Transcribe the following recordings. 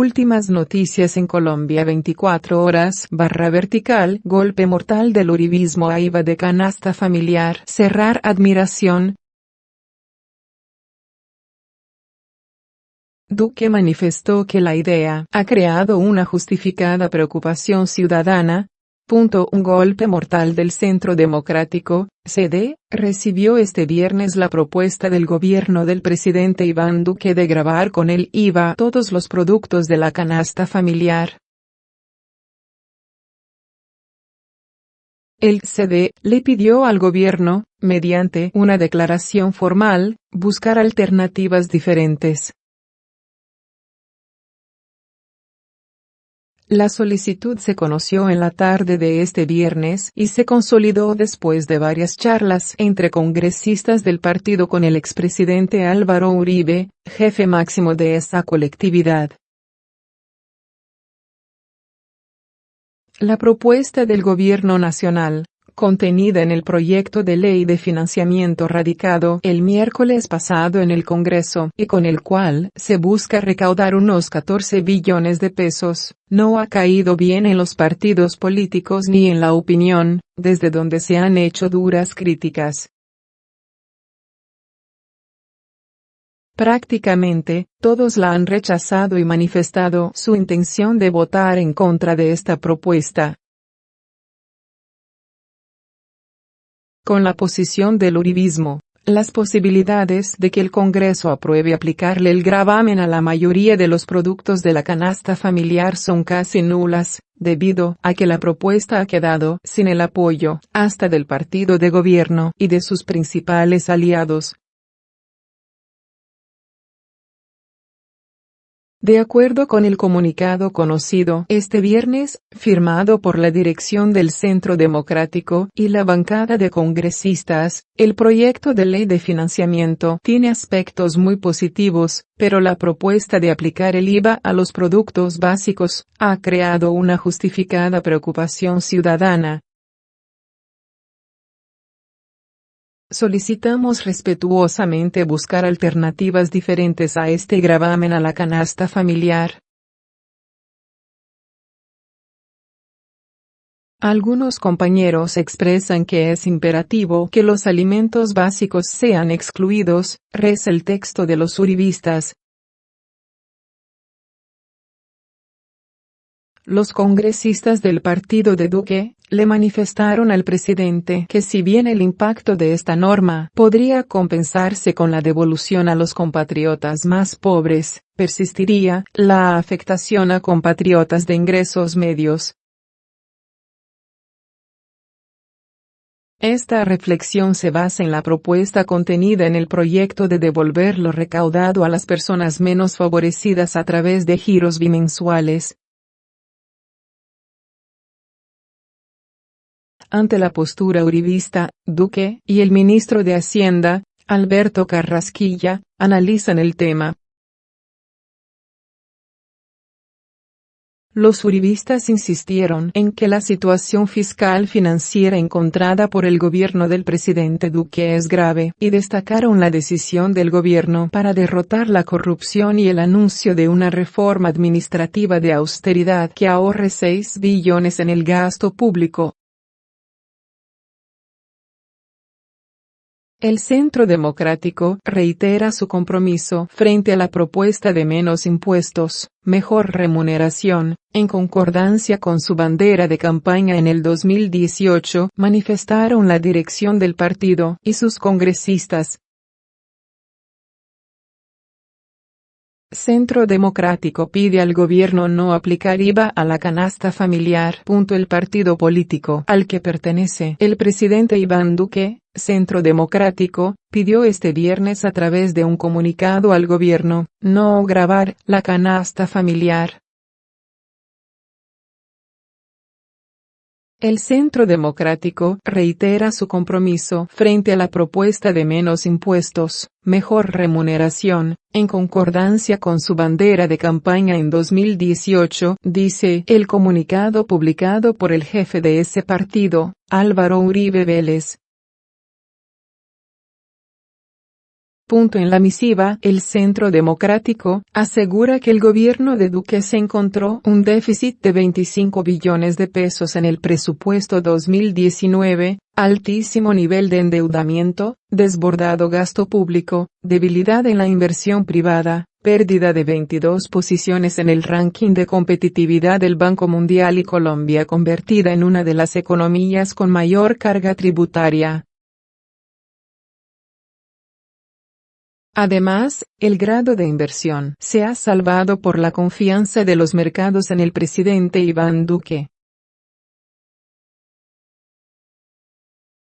Últimas noticias en Colombia 24 horas/vertical. Golpe mortal del uribismo a IVA de canasta familiar. Cerrar admiración. Duque manifestó que la idea ha creado una justificada preocupación ciudadana. Un golpe mortal del Centro Democrático, CD, recibió este viernes la propuesta del gobierno del presidente Iván Duque de gravar con el IVA todos los productos de la canasta familiar. El CD le pidió al gobierno, mediante una declaración formal, buscar alternativas diferentes. La solicitud se conoció en la tarde de este viernes y se consolidó después de varias charlas entre congresistas del partido con el expresidente Álvaro Uribe, jefe máximo de esa colectividad. La propuesta del Gobierno Nacional, contenida en el proyecto de ley de financiamiento radicado el miércoles pasado en el Congreso y con el cual se busca recaudar unos 14 billones de pesos, no ha caído bien en los partidos políticos ni en la opinión, desde donde se han hecho duras críticas. Prácticamente, todos la han rechazado y manifestado su intención de votar en contra de esta propuesta. Con la posición del uribismo, las posibilidades de que el Congreso apruebe aplicarle el gravamen a la mayoría de los productos de la canasta familiar son casi nulas, debido a que la propuesta ha quedado sin el apoyo, hasta del partido de gobierno y de sus principales aliados. De acuerdo con el comunicado conocido este viernes, firmado por la dirección del Centro Democrático y la bancada de congresistas, el proyecto de ley de financiamiento tiene aspectos muy positivos, pero la propuesta de aplicar el IVA a los productos básicos ha creado una justificada preocupación ciudadana. Solicitamos respetuosamente buscar alternativas diferentes a este gravamen a la canasta familiar. Algunos compañeros expresan que es imperativo que los alimentos básicos sean excluidos, reza el texto de los uribistas. Los congresistas del partido de Duque le manifestaron al presidente que si bien el impacto de esta norma podría compensarse con la devolución a los compatriotas más pobres, persistiría la afectación a compatriotas de ingresos medios. Esta reflexión se basa en la propuesta contenida en el proyecto de devolver lo recaudado a las personas menos favorecidas a través de giros bimensuales. Ante la postura uribista, Duque y el ministro de Hacienda, Alberto Carrasquilla, analizan el tema. Los uribistas insistieron en que la situación fiscal financiera encontrada por el gobierno del presidente Duque es grave, y destacaron la decisión del gobierno para derrotar la corrupción y el anuncio de una reforma administrativa de austeridad que ahorre 6 billones en el gasto público. El Centro Democrático reitera su compromiso frente a la propuesta de menos impuestos, mejor remuneración, en concordancia con su bandera de campaña en el 2018, manifestaron la dirección del partido y sus congresistas. Centro Democrático pide al gobierno no aplicar IVA a la canasta familiar. El partido político al que pertenece el presidente Iván Duque, Centro Democrático, pidió este viernes a través de un comunicado al gobierno, no gravar la canasta familiar. El Centro Democrático reitera su compromiso frente a la propuesta de menos impuestos, mejor remuneración, en concordancia con su bandera de campaña en 2018, dice el comunicado publicado por el jefe de ese partido, Álvaro Uribe Vélez. En la misiva, el Centro Democrático asegura que el gobierno de Duque se encontró un déficit de 25 billones de pesos en el presupuesto 2019, altísimo nivel de endeudamiento, desbordado gasto público, debilidad en la inversión privada, pérdida de 22 posiciones en el ranking de competitividad del Banco Mundial y Colombia convertida en una de las economías con mayor carga tributaria. Además, el grado de inversión se ha salvado por la confianza de los mercados en el presidente Iván Duque.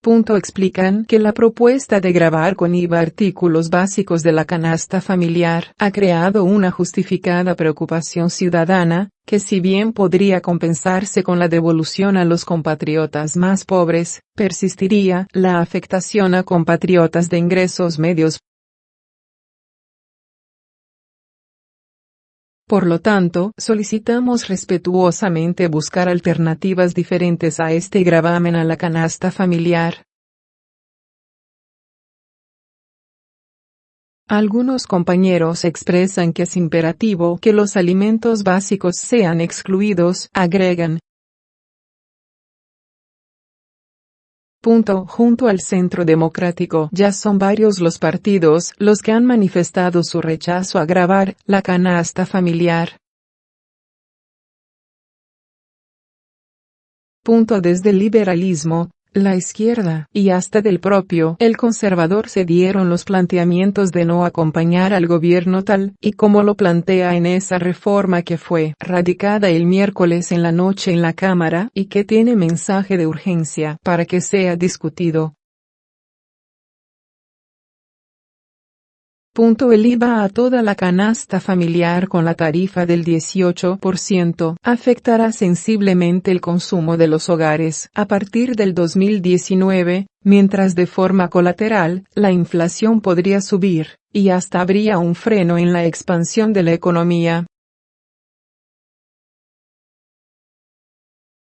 Explican que la propuesta de gravar con IVA artículos básicos de la canasta familiar ha creado una justificada preocupación ciudadana, que si bien podría compensarse con la devolución a los compatriotas más pobres, persistiría la afectación a compatriotas de ingresos medios. Por lo tanto, solicitamos respetuosamente buscar alternativas diferentes a este gravamen a la canasta familiar. Algunos compañeros expresan que es imperativo que los alimentos básicos sean excluidos, agregan. Junto al Centro Democrático ya son varios los partidos los que han manifestado su rechazo a gravar la canasta familiar. Desde el liberalismo, la izquierda y hasta del propio el conservador se dieron los planteamientos de no acompañar al gobierno tal y como lo plantea en esa reforma que fue radicada el miércoles en la noche en la Cámara y que tiene mensaje de urgencia para que sea discutido. El IVA a toda la canasta familiar con la tarifa del 18% afectará sensiblemente el consumo de los hogares a partir del 2019, mientras de forma colateral, la inflación podría subir, y hasta habría un freno en la expansión de la economía.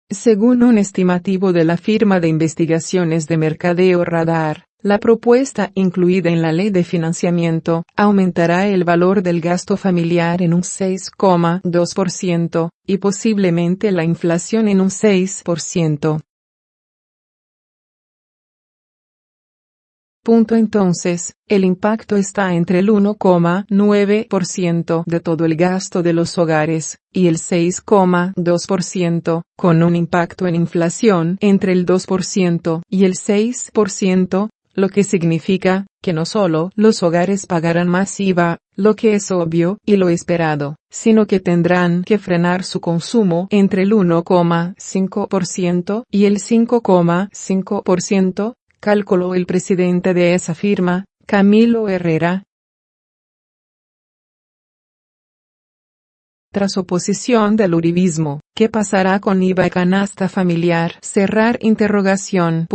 Según un estimativo de la firma de investigaciones de mercadeo Radar, la propuesta incluida en la Ley de Financiamiento aumentará el valor del gasto familiar en un 6,2% y posiblemente la inflación en un 6%. Entonces, el impacto está entre el 1,9% de todo el gasto de los hogares, y el 6,2%, con un impacto en inflación entre el 2% y el 6%, lo que significa que no solo los hogares pagarán más IVA, lo que es obvio y lo esperado, sino que tendrán que frenar su consumo entre el 1,5% y el 5,5%, calculó el presidente de esa firma, Camilo Herrera. Tras oposición del uribismo, ¿qué pasará con IVA y canasta familiar? Cerrar interrogación.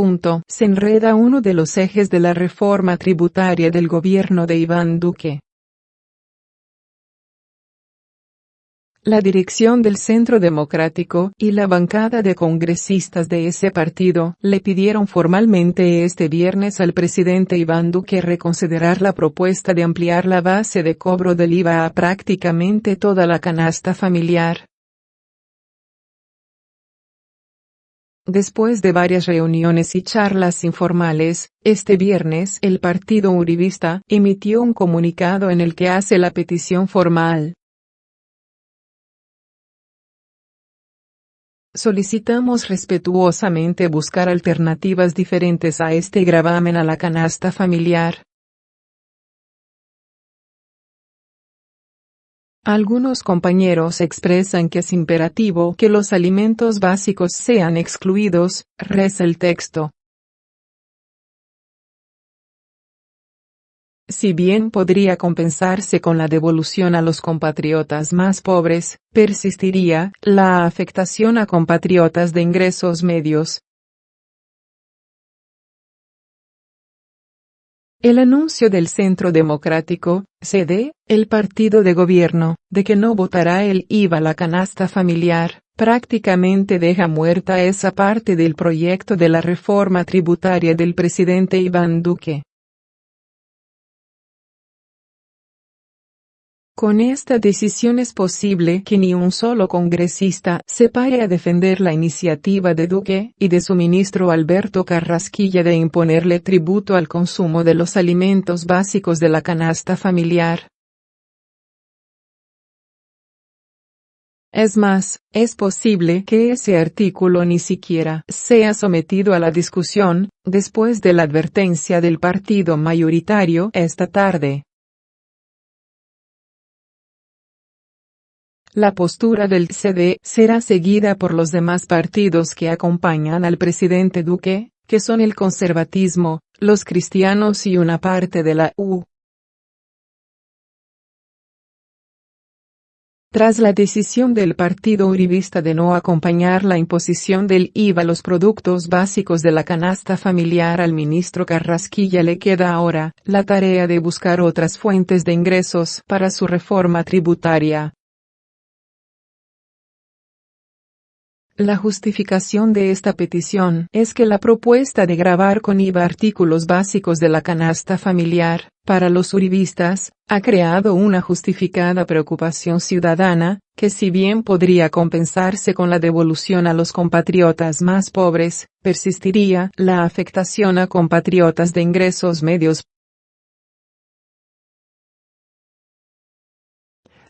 Se enreda uno de los ejes de la reforma tributaria del gobierno de Iván Duque. La dirección del Centro Democrático y la bancada de congresistas de ese partido le pidieron formalmente este viernes al presidente Iván Duque reconsiderar la propuesta de ampliar la base de cobro del IVA a prácticamente toda la canasta familiar. Después de varias reuniones y charlas informales, este viernes el partido uribista emitió un comunicado en el que hace la petición formal. Solicitamos respetuosamente buscar alternativas diferentes a este gravamen a la canasta familiar. Algunos compañeros expresan que es imperativo que los alimentos básicos sean excluidos, reza el texto. Si bien podría compensarse con la devolución a los compatriotas más pobres, persistiría la afectación a compatriotas de ingresos medios. El anuncio del Centro Democrático, CD, el partido de gobierno, de que no votará el IVA a la canasta familiar, prácticamente deja muerta esa parte del proyecto de la reforma tributaria del presidente Iván Duque. Con esta decisión es posible que ni un solo congresista se pare a defender la iniciativa de Duque y de su ministro Alberto Carrasquilla de imponerle tributo al consumo de los alimentos básicos de la canasta familiar. Es más, es posible que ese artículo ni siquiera sea sometido a la discusión, después de la advertencia del partido mayoritario esta tarde. La postura del CD será seguida por los demás partidos que acompañan al presidente Duque, que son el conservatismo, los cristianos y una parte de la U. Tras la decisión del partido uribista de no acompañar la imposición del IVA a los productos básicos de la canasta familiar, al ministro Carrasquilla le queda ahora la tarea de buscar otras fuentes de ingresos para su reforma tributaria. La justificación de esta petición es que la propuesta de gravar con IVA artículos básicos de la canasta familiar, para los uribistas, ha creado una justificada preocupación ciudadana, que si bien podría compensarse con la devolución a los compatriotas más pobres, persistiría la afectación a compatriotas de ingresos medios.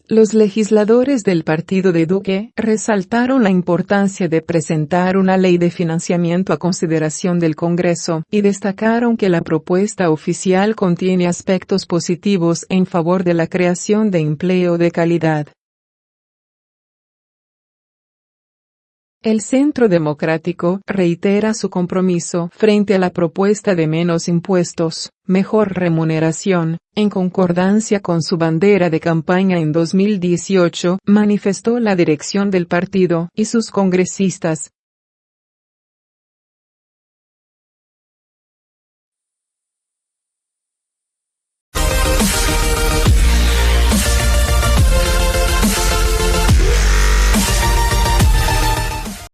Los legisladores del partido de Duque resaltaron la importancia de presentar una ley de financiamiento a consideración del Congreso, y destacaron que la propuesta oficial contiene aspectos positivos en favor de la creación de empleo de calidad. El Centro Democrático reitera su compromiso frente a la propuesta de menos impuestos, mejor remuneración, en concordancia con su bandera de campaña en 2018, manifestó la dirección del partido y sus congresistas.